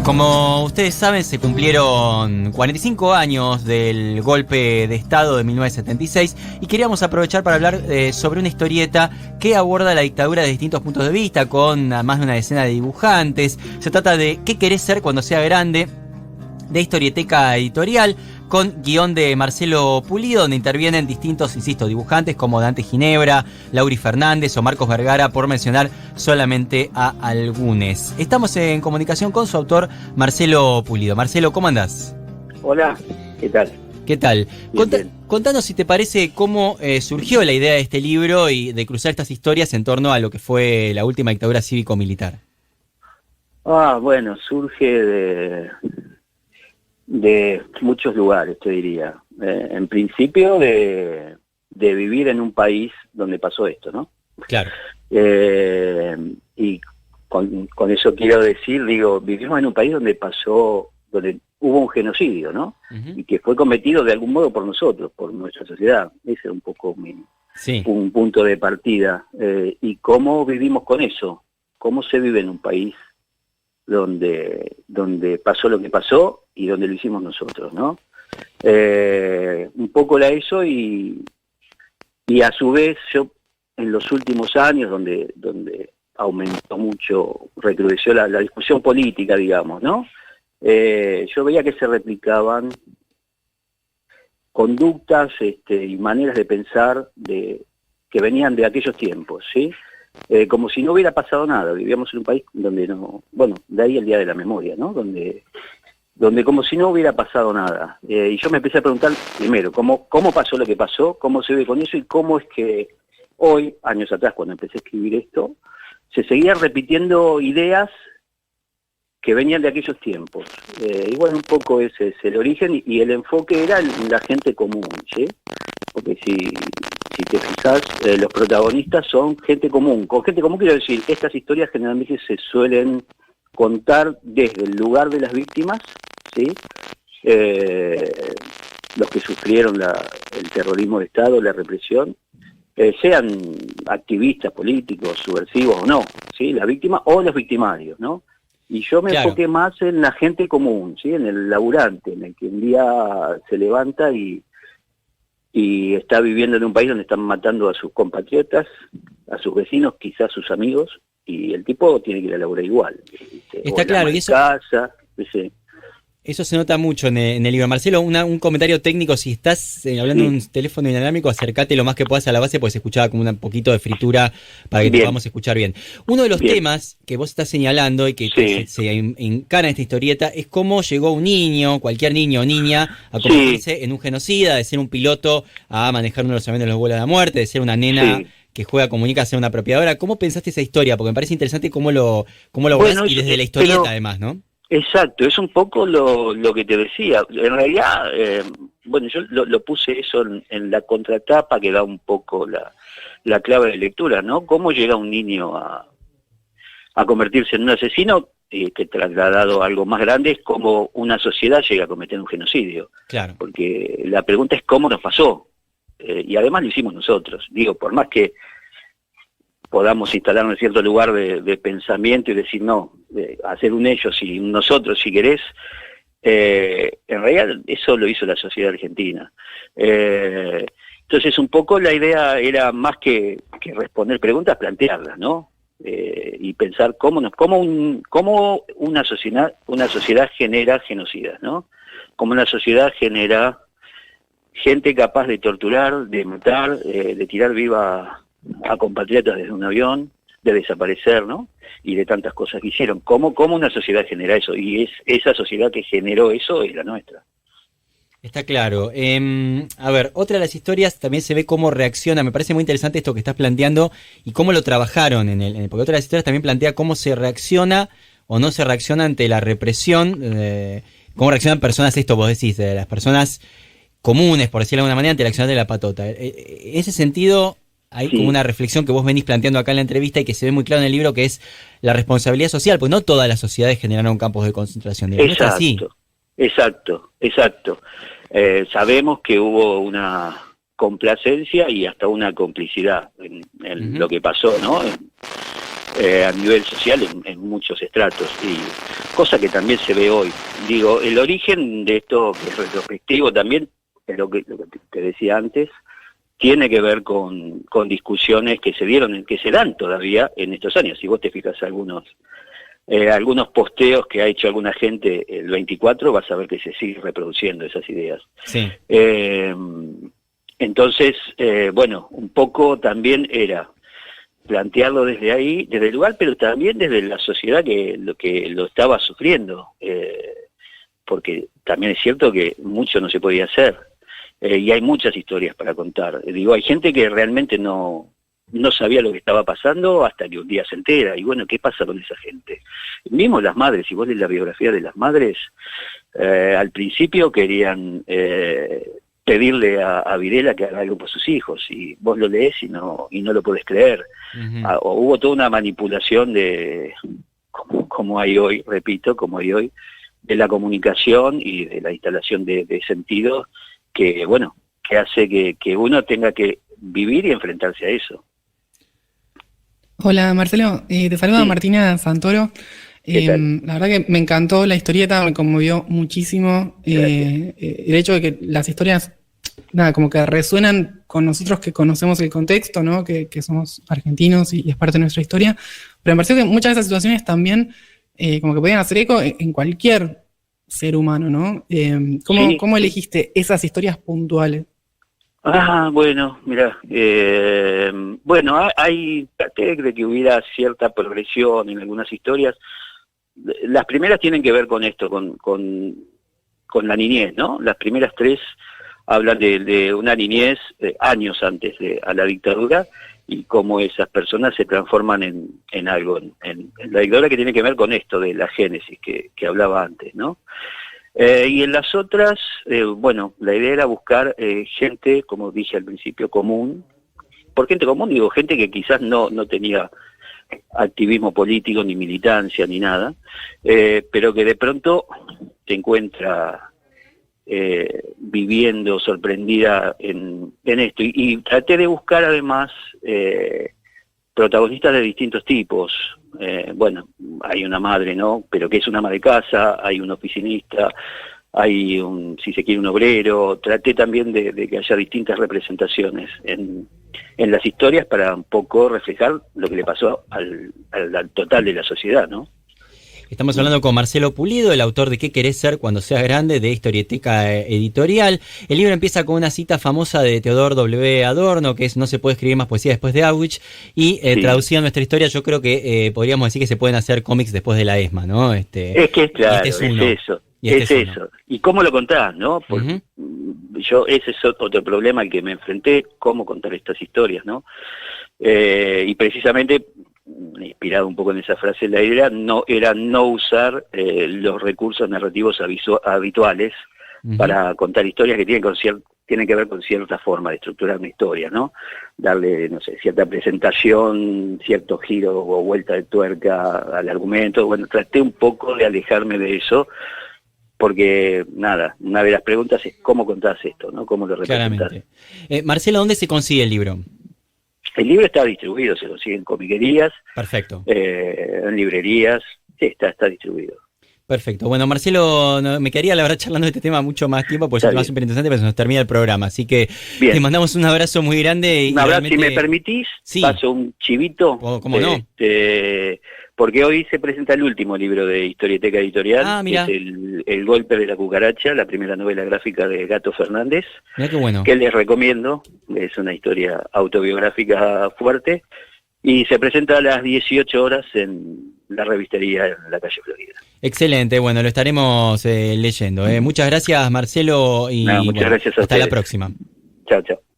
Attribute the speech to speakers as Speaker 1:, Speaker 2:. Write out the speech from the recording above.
Speaker 1: Como ustedes saben, se cumplieron 45 años del golpe de Estado de 1976 y queríamos aprovechar para hablar sobre una historieta que aborda la dictadura desde distintos puntos de vista, con más de una decena de dibujantes. Se trata de ¿Qué querés ser cuando sea grande?, de Historieteca Editorial, con guión de Marcelo Pulido, donde intervienen distintos, insisto, dibujantes como Dante Ginebra, Lauri Fernández o Marcos Vergara, por mencionar solamente a algunos. Estamos en comunicación con su autor, Marcelo Pulido. Marcelo, ¿cómo andás?
Speaker 2: Hola, ¿qué tal?
Speaker 1: ¿Qué tal?
Speaker 2: Bien.
Speaker 1: Contanos, si te parece, cómo surgió la idea de este libro y de cruzar estas historias en torno a lo que fue la última dictadura cívico-militar.
Speaker 2: Bueno, surge de muchos lugares, te diría. En principio de vivir en un país donde pasó esto, ¿no?
Speaker 1: Claro.
Speaker 2: Y con eso quiero decir, vivimos en un país donde hubo un genocidio, ¿no?
Speaker 1: Uh-huh.
Speaker 2: Y que fue cometido de algún modo por nosotros, por nuestra sociedad. Ese era un poco un punto de partida. Y cómo vivimos con eso, cómo se vive en un país donde pasó lo que pasó y donde lo hicimos nosotros, ¿no? Un poco eso y a su vez yo en los últimos años donde aumentó mucho, recrudeció la discusión política, digamos, ¿no? Yo veía que se replicaban conductas y maneras de pensar que venían de aquellos tiempos, ¿sí? Como si no hubiera pasado nada. Vivíamos en un país donde de ahí el Día de la Memoria, ¿no? Donde como si no hubiera pasado nada. Y yo me empecé a preguntar primero, ¿cómo pasó lo que pasó? ¿Cómo se ve con eso? Y cómo es que hoy, años atrás, cuando empecé a escribir esto, se seguían repitiendo ideas que venían de aquellos tiempos. Y bueno, un poco ese es el origen y el enfoque era en la gente común, ¿sí? Porque si te fijas, los protagonistas son gente común. Con gente común quiero decir, estas historias generalmente se suelen contar desde el lugar de las víctimas, ¿sí? Los que sufrieron el terrorismo de Estado, la represión, sean activistas políticos, subversivos o no, ¿sí? Las víctimas o los victimarios, ¿no? Y yo me enfoqué más en la gente común, ¿sí? En el laburante, en el que un día se levanta y está viviendo en un país donde están matando a sus compatriotas, a sus vecinos, quizás sus amigos, y el tipo tiene que ir a laburar igual.
Speaker 1: Está claro, y eso...
Speaker 2: casa, ¿sí?
Speaker 1: Eso se nota mucho en el libro. Marcelo, un comentario técnico: si estás hablando de un teléfono inalámbrico, acércate lo más que puedas a la base, porque se escuchaba como un poquito de fritura para que te podamos escuchar bien. Uno de los temas que vos estás señalando y que se encara en esta historieta es cómo llegó un niño, cualquier niño o niña, a convertirse en un genocida, de ser un piloto a manejar uno de los aviones de los vuelos de la muerte, de ser una nena que juega comunica a ser una apropiadora. ¿Cómo pensaste esa historia? Porque me parece interesante cómo lo ves, y desde la historieta además, ¿no?
Speaker 2: Exacto, es un poco lo que te decía. En realidad, yo lo puse eso en la contratapa, que da un poco la clave de lectura, ¿no? ¿Cómo llega un niño a convertirse en un asesino? Que trasladado a algo más grande es cómo una sociedad llega a cometer un genocidio.
Speaker 1: Claro.
Speaker 2: Porque la pregunta es cómo nos pasó. Y además lo hicimos nosotros. Por más que podamos instalarnos en cierto lugar de pensamiento y decir no, hacer un ellos y un nosotros si querés, en realidad eso lo hizo la sociedad argentina. Entonces un poco la idea era más que responder preguntas, plantearlas, ¿no? Y pensar cómo una sociedad genera genocidas, ¿no? Cómo una sociedad genera gente capaz de torturar, de matar, de tirar viva a compatriotas desde un avión, de desaparecer, ¿no? Y de tantas cosas que hicieron. ¿Cómo una sociedad genera eso? Y esa sociedad que generó eso es la nuestra.
Speaker 1: Está claro. A ver, otra de las historias también se ve cómo reacciona. Me parece muy interesante esto que estás planteando y cómo lo trabajaron porque otra de las historias también plantea cómo se reacciona o no se reacciona ante la represión, cómo reaccionan personas, esto vos decís, de las personas comunes, por decirlo de alguna manera, ante la acción de la patota. En ese sentido, hay como una reflexión que vos venís planteando acá en la entrevista y que se ve muy claro en el libro, que es la responsabilidad social, pues no todas las sociedades generaron campos de concentración. Digamos.
Speaker 2: Exacto. Sabemos que hubo una complacencia y hasta una complicidad en lo que pasó, ¿no? a nivel social en muchos estratos, y cosa que también se ve hoy. Digo, el origen de esto, que es retrospectivo también, es lo que te decía antes, tiene que ver con discusiones que se dieron, que se dan todavía en estos años. Si vos te fijas algunos posteos que ha hecho alguna gente el 24, vas a ver que se sigue reproduciendo esas ideas.
Speaker 1: Sí.
Speaker 2: Entonces, bueno, un poco también era plantearlo desde ahí, desde el lugar, pero también desde la sociedad que lo estaba sufriendo, porque también es cierto que mucho no se podía hacer, y hay muchas historias para contar. Digo, hay gente que realmente no sabía lo que estaba pasando hasta que un día se entera, y bueno, ¿qué pasa con esa gente? Mismo las madres, si vos lees la biografía de las madres, al principio querían pedirle a Videla que haga algo por sus hijos, y vos lo lees y no lo podés creer.
Speaker 1: Uh-huh.
Speaker 2: O hubo toda una manipulación de, como hay hoy, repito, como hay hoy, de la comunicación y de la instalación de sentidos, que bueno, que hace que uno tenga que vivir y enfrentarse a eso.
Speaker 3: Hola Marcelo, te saluda Martina Santoro. La verdad que me encantó la historieta, me conmovió muchísimo. El hecho de que las historias, nada, como que resuenan con nosotros que conocemos el contexto, ¿no? Que somos argentinos y es parte de nuestra historia. Pero me pareció que muchas de esas situaciones también como que podían hacer eco en cualquier ser humano, ¿no? ¿Cómo elegiste esas historias puntuales?
Speaker 2: Bueno, mira, bueno, traté de que hubiera cierta progresión en algunas historias. Las primeras tienen que ver con esto, con la niñez, ¿no? Las primeras tres hablan de una niñez años antes a la dictadura, y cómo esas personas se transforman en algo, en la dictadura, que tiene que ver con esto de la génesis que hablaba antes, ¿no? Y en las otras, bueno, la idea era buscar gente, como dije al principio, común. Por gente común digo gente que quizás no tenía activismo político, ni militancia, ni nada, pero que de pronto se encuentra viviendo sorprendida en esto. Y traté de buscar además protagonistas de distintos tipos. Bueno, hay una madre, ¿no? Pero que es una ama de casa, hay un oficinista, hay si se quiere, un obrero. Traté también de que haya distintas representaciones en las historias para un poco reflejar lo que le pasó al total de la sociedad, ¿no?
Speaker 1: Estamos hablando con Marcelo Pulido, el autor de ¿Qué querés ser cuando seas grande?, de Historieteca Editorial. El libro empieza con una cita famosa de Theodor W. Adorno, que es: no se puede escribir más poesía después de Auschwitz. Y traducida a nuestra historia, yo creo que podríamos decir que se pueden hacer cómics después de la ESMA, ¿no?
Speaker 2: Es que claro, es eso. Es eso. ¿Y cómo lo contás, no? Porque ese es otro problema al que me enfrenté, cómo contar estas historias, ¿no? Y precisamente, inspirado un poco en esa frase, la idea era no usar los recursos narrativos habituales para contar historias que tienen que ver con cierta forma de estructurar una historia, ¿no? Darle, no sé, cierta presentación, cierto giro o vuelta de tuerca al argumento. Bueno, traté un poco de alejarme de eso, porque, nada, una de las preguntas es cómo contás esto, ¿no? ¿Cómo lo representás?
Speaker 1: Claramente. Marcelo, ¿dónde se consigue el libro?
Speaker 2: El libro está distribuido, se consigue en comiquerías. Perfecto. En librerías, sí, está distribuido.
Speaker 1: Perfecto. Bueno, Marcelo, me quedaría la verdad charlando de este tema mucho más tiempo, porque es un tema súper interesante, pero se nos termina el programa. Así que te mandamos un abrazo muy grande.
Speaker 2: Un abrazo, si me permitís, paso un chivito.
Speaker 1: ¿Cómo no?
Speaker 2: Porque hoy se presenta el último libro de Historieteca Editorial, que es el Golpe de la Cucaracha, la primera novela gráfica de Gato Fernández.
Speaker 1: Mirá qué bueno.
Speaker 2: Que les recomiendo, es una historia autobiográfica fuerte, y se presenta a las 18 horas en la revistería en la calle Florida.
Speaker 1: Excelente, bueno, lo estaremos leyendo. Muchas gracias, Marcelo, y
Speaker 2: muchas gracias a
Speaker 1: hasta
Speaker 2: ustedes.
Speaker 1: La próxima.
Speaker 2: Chao, chao.